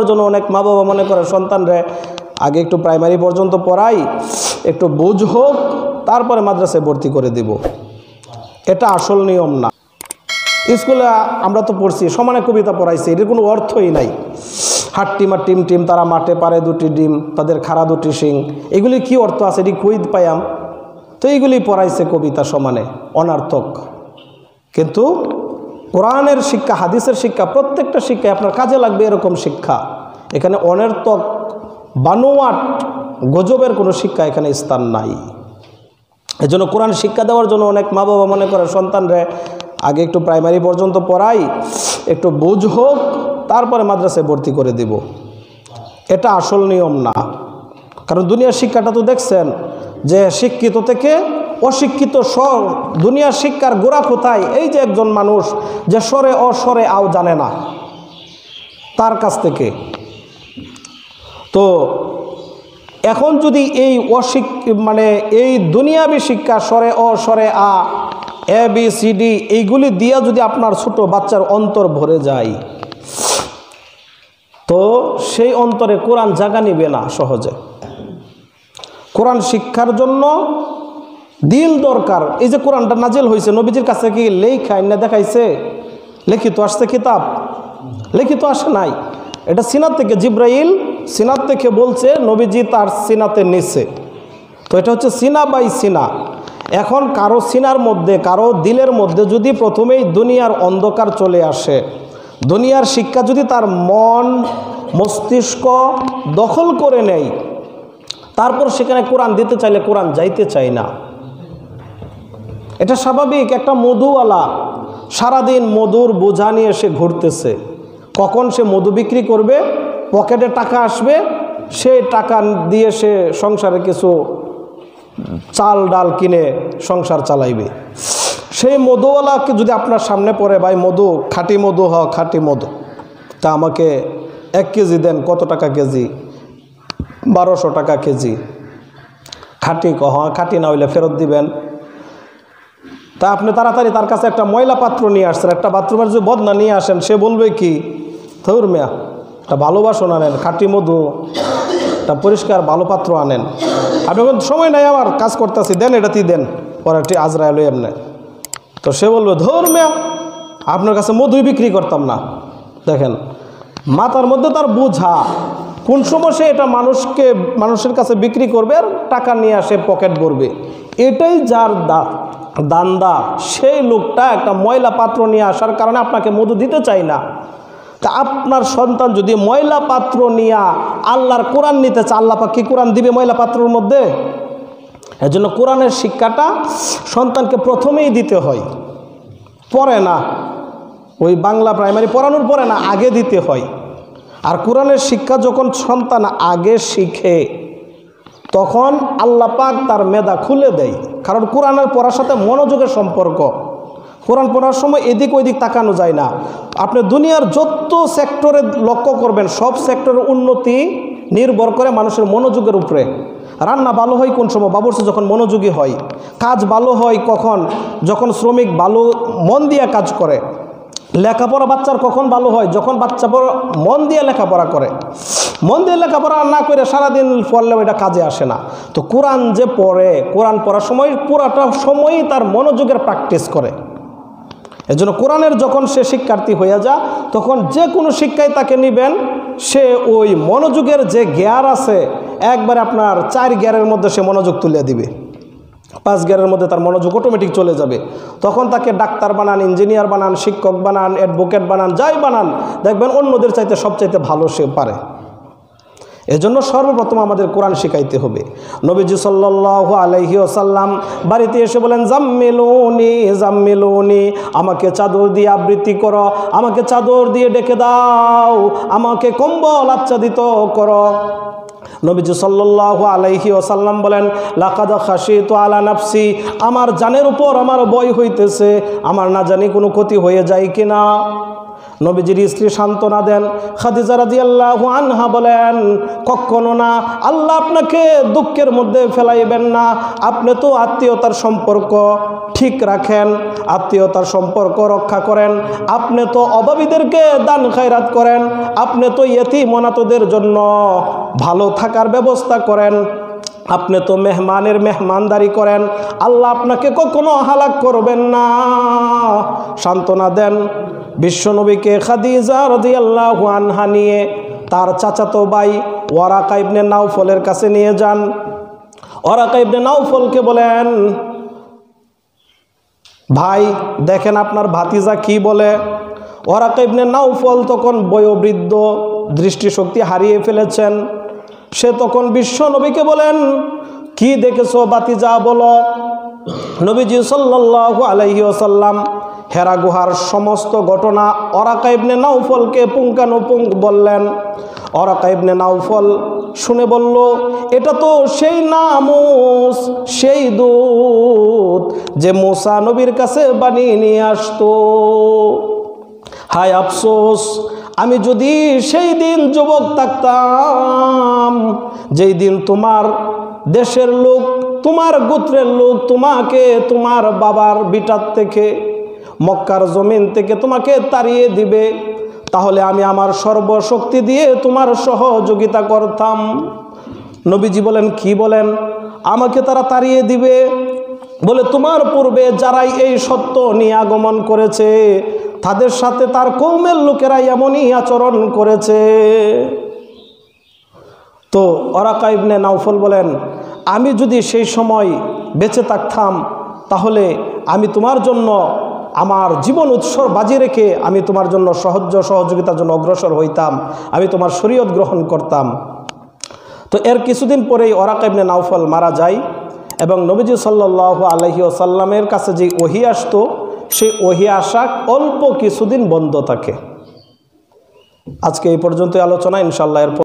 জন্য অনেক মা বাবা মনে করে সন্তানরে আগে একটু প্রাইমারি পর্যন্ত পড়াই, একটু বুঝ হোক, তারপরে মাদ্রাসায় ভর্তি করে দিব। এটা আসল নিয়ম না। স্কুলে আমরা তো পড়ছি, সমানে কবিতা পড়াইছি, এটার কোনো অর্থই নাই। হাট্টিম আর টিম টিম তারা মাঠে পারে দুটি ডিম, তাদের খাড়া দুটি শিং, এগুলি কি অর্থ আছে? এটি কই পাইয়াম? তো এইগুলি পড়াইছে কবিতা সমানে, অনার্থক। কিন্তু কোরআনের শিক্ষা, হাদিসের শিক্ষা, প্রত্যেকটা শিক্ষায় আপনার কাজে লাগবে এরকম শিক্ষা। এখানে অনর্থক বানোয়াট গজবের কোনো শিক্ষা এখানে স্থান নাই। এজন্য কোরআন শিক্ষা দেওয়ার জন্য অনেক মা বাবা মনে করে সন্তানরে আগে একটু প্রাইমারি পর্যন্ত পড়াই, একটু বুঝ হোক, তারপরে মাদ্রাসায় ভর্তি করে দিব। এটা আসল নিয়ম না। কারণ দুনিয়ার শিক্ষাটা তো দেখছেন যে শিক্ষিত থেকে অশিক্ষিত দুনিয়ার শিক্ষার গোড়া কোথায়? এই যে একজন মানুষ যে স্বরে অস্বরে আও জানে না, তার কাছ থেকে। তো এখন যদি এই এই দুনিয়াবি শিক্ষা স্বরে অস্বরে আ এ বি সি ডি এইগুলি দিয়া যদি আপনার ছোট বাচ্চার অন্তর ভরে যায়, তো সেই অন্তরে কোরআন জায়গা নিবে না সহজে। কোরআন শিক্ষার জন্য দিল দরকার। এই যে কোরআনটা নাজিল হয়েছে, নবীজির কাছে কি লেখা না দেখাইছে? লিখিত আসছে কিতাব? লিখিত আসে নাই। এটা সিনাত থেকে, জিব্রাইল সিনাত থেকে বলছে, নবীজি তার সিনাতে নিছে। তো এটা হচ্ছে সিনা বাই সিনা। এখন কারো সিনার মধ্যে, কারো দিলের মধ্যে যদি প্রথমেই দুনিয়ার অন্ধকার চলে আসে, দুনিয়ার শিক্ষা যদি তার মন মস্তিষ্ক দখল করে নেয়, তারপর সেখানে কোরআন দিতে চাইলে কোরআন যাইতে চায় না। এটা স্বাভাবিক। একটা মধুওয়ালা সারাদিন মধুর বোঝা নিয়ে সে ঘুরতেছে, কখন সে মধু বিক্রি করবে, পকেটে টাকা আসবে, সেই টাকা দিয়ে সে সংসারে কিছু চাল ডাল কিনে সংসার চালাইবে। সেই মধুওয়ালাকে যদি আপনার সামনে পড়ে, ভাই মধু, খাঁটি মধু খাঁটি মধু, তা আমাকে 1 কেজি দেন। কত টাকা কেজি? 1200 টাকা কেজি। খাঁটি খাঁটি না হইলে ফেরত দিবেন। তা আপনি তাড়াতাড়ি তার কাছে একটা ময়লা পাত্র নিয়ে আসছেন, একটা বাথরুমের যে বদনা নিয়ে আসেন, সে বলবে কি, ধুর মিয়া, একটা ভালোবাসন আনেন, খাঁটি মধু, একটা পরিষ্কার ভালো পাত্র আনেন। আপনি সময় নাই, আমার কাজ করতেছি, দেন এটাতেই দেন, পরে একটি আজরাইল এমনি। তো সে বলবে, ধুর মিয়া, আপনার কাছে মধুই বিক্রি করতাম না। দেখেন, মাথার মধ্যে তার বোঝা, কোন সময় সে এটা মানুষের কাছে বিক্রি করবে আর টাকা নিয়ে আসে পকেট ভরবে, এটাই যার দান্দা। সেই লোকটা একটা ময়লা পাত্র নিয়ে আসার কারণে আপনাকে মধু দিতে চাই না। তা আপনার সন্তান যদি ময়লা পাত্র নিয়ে আল্লাহর কোরআন নিতে চায়, আল্লাহ পাক কি কোরআন দিবে ময়লা পাত্রের মধ্যে? এজন্য কোরআনের শিক্ষাটা সন্তানকে প্রথমেই দিতে হয়, পরে না। ওই বাংলা প্রাইমারি পড়ানোর পরে না, আগে দিতে হয়। আর কোরআনের শিক্ষা যখন সন্তান আগে শিখে, তখন আল্লাহ পাক তার মেধা খুলে দেয়। কারণ কোরআনের পড়ার সাথে মনোযোগের সম্পর্ক। কোরআন পড়ার সময় এদিক ওইদিক তাকানো যায় না। আপনি দুনিয়ার যত সেক্টরে লক্ষ্য করবেন, সব সেক্টরের উন্নতি নির্ভর করে মানুষের মনোযোগের উপরে। রান্না ভালো হয় কোন সময়? বাবুর্চি যখন মনোযোগী হয়। কাজ ভালো হয় কখন? যখন শ্রমিক ভালো মন দিয়ে কাজ করে। লেখাপড়া বাচ্চার কখন ভালো হয়? যখন বাচ্চা মন দিয়ে লেখাপড়া করে। মন দিয়ে লেখাপড়া না করে সারাদিন পড়লেও এটা কাজে আসে না। তো কোরআন যে পড়ে, কোরআন পড়ার সময় পুরাটা সময়ই তার মনোযোগের প্র্যাকটিস করে। এজন্য কোরআনের যখন সে শিক্ষার্থী হয়ে যায়, তখন যে কোনো শিক্ষায় তাকে নিবেন, সে ওই মনোযোগের যে গিয়ার আছে, একবারে আপনার 4 গিয়ারের মধ্যে সে মনোযোগ তুলে দিবে। 5 গিয়ারের মধ্যে তার মনোযোগ অটোমেটিক চলে যাবে। তখন তাকে ডাক্তার বানান, ইঞ্জিনিয়ার বানান, শিক্ষক বানান, অ্যাডভোকেট বানান, যাই বানান, দেখবেন অন্যদের চাইতে সবচাইতে ভালো সে পারে। এজন্য সর্বপ্রথম আমাদের কোরআন শিখাইতে হবে। নবীজি সাল্লাল্লাহু আলাইহি ওয়াসাল্লাম বাড়িতে এসে বলেন, জাম্মিলুনি জাম্মিলুনি, আমাকে চাদর দিয়ে আবৃত্তি করো, আমাকে চাদর দিয়ে ডেকে দাও, আমাকে কম্বল আচ্ছাদিত করো। নবীজি সাল্লাল্লাহু আলাইহি ওয়াসাল্লাম বলেন, লাকাদ খাশিতু আলা নাফসি, আমার জানের উপর আমার ভয় হইতেছে, আমার না জানি কোনো ক্ষতি হয়ে যায় কিনা। নবীজির স্ত্রী সান্ত্বনা দেন। খাদিজা রাদিয়াল্লাহু আনহা বলেন, কখনো না, আল্লাহ আপনাকে দুঃখের মধ্যে ফেলাইবেন না। আপনি তো আত্মীয়তার সম্পর্ক ঠিক রাখেন, আত্মীয়তার সম্পর্ক রক্ষা করেন, আপনি তো অভাবীদেরকে দান খায়রাত করেন, আপনি তো ইয়েতিম অনাথদের জন্য ভালো থাকার ব্যবস্থা করেন, আপনি তো মেহমানের মেহমানদারি করেন, আল্লাহ আপনাকে কখনো হালাক করবেন না। সান্ত্বনা দেন। বিশ্বনবীকে খাদিজা রাদিয়াল্লাহু আনহা নিয়ে তার চাচাতো ভাই ওয়ারাকা ইবনে নাওফলের কাছে নিয়ে যান। ওয়ারাকা ইবনে নাওফলকে বলেন, ভাই দেখেন আপনার ভাতিজা কি বলে। ওয়ারাকা ইবনে নাওফল তখন বয়োবৃদ্ধ, দৃষ্টিশক্তি হারিয়ে ফেলেছেন। সে তখন বিশ্বনবীকে বলেন, কি দেখেছো ভাতিজা বলো। নবীজি সাল্লাল্লাহু আলাইহি ওয়াসাল্লাম হেরা গুহার সমস্ত ঘটনা ওয়ারাকা ইবনে নাওফলকে পুঙ্খানুপুঙ্খ বললেন। ওয়ারাকা ইবনে নাওফল শুনে বলল, এটা তো সেই নামুস, সেই দূত যে মুসা নবীর কাছে বানিয়ে নিয়ে আসতো। হায় আফসোস, আমি যদি সেই দিন যুবক থাকতাম, যেই দিন তোমার দেশের লোক, তোমার গোত্রের লোক তোমাকে তোমার বাবার বিটার থেকে, মক্কার জমিন থেকে তোমাকে তাড়িয়ে দিবে, তাহলে আমি আমার সর্বশক্তি দিয়ে তোমার সহযোগিতা করতাম। নবীজি বলেন, কি বলেন, আমাকে তারা তাড়িয়ে দিবে? বলে, তোমার পূর্বে যারাই এই সত্য নিয়ে আগমন করেছে তাদের সাথে তার কওমের লোকেরা এমনই আচরণ করেছে। তো ওয়ারাকা ইবনে নাওফল বলেন, আমি যদি সেই সময় বেঁচে থাকতাম তাহলে আমি তোমার জন্য আমার জীবন উৎসর্গ বাজি রেখে আমি তোমার জন্য সহযোগিতার জন্য অগ্রসর হইতাম, আমি তোমার শরীয়ত গ্রহণ করতাম। তো এর কিছুদিন পরেই ওয়ারাকা ইবনে নাওফল মারা যায় এবং নবীজি সাল্লাল্লাহু আলাইহি ওয়াসাল্লামের কাছে যে ওহী আসতো সেই ওহী আসা অল্প কিছুদিন বন্ধ থাকে। আজকে এই পর্যন্ত আলোচনা, ইনশাআল্লাহ এর